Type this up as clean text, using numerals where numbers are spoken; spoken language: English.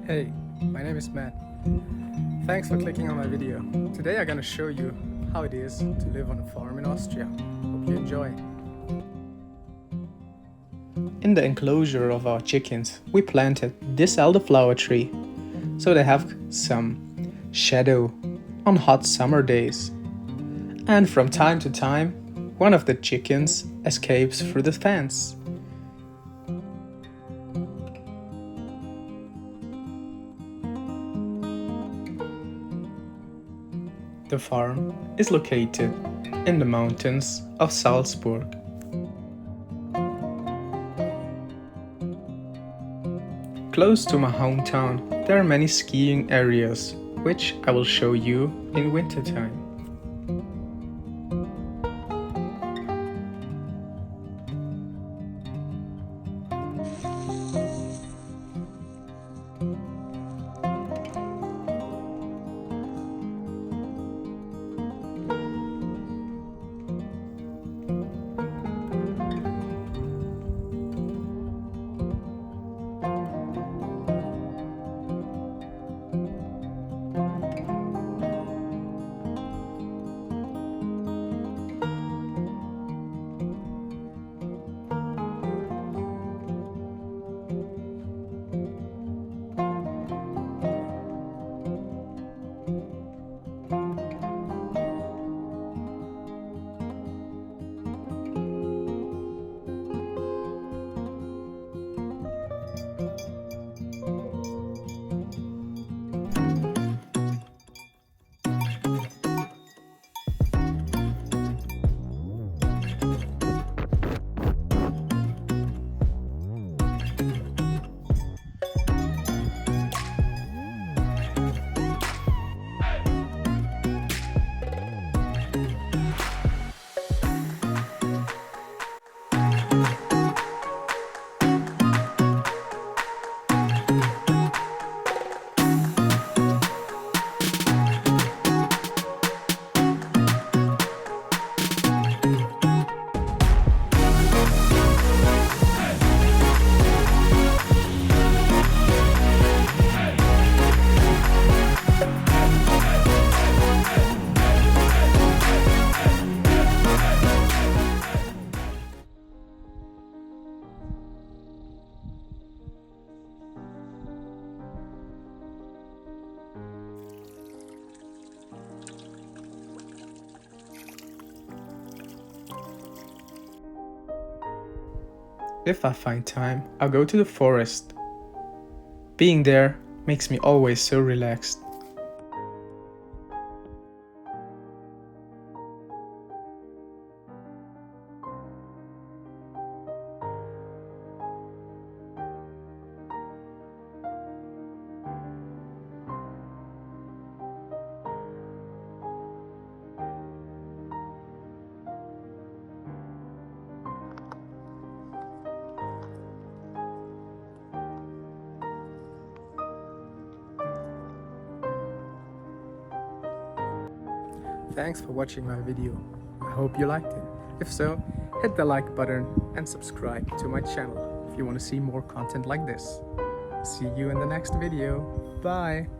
Hey, my name is Matt. Thanks for clicking on my video. Today I'm gonna show you how it is to live on a farm in Austria. Hope you enjoy. In the enclosure of our chickens, we planted this elderflower tree, so they have some shadow on hot summer days. And from time to time, one of the chickens escapes through the fence. The farm is located in the mountains of Salzburg. Close to my hometown, there are many skiing areas, which I will show you in wintertime. If I find time, I'll go to the forest. Being there makes me always so relaxed. Thanks for watching my video. I hope you liked it. If so, hit the like button and subscribe to my channel if you want to see more content like this. See you in the next video. Bye!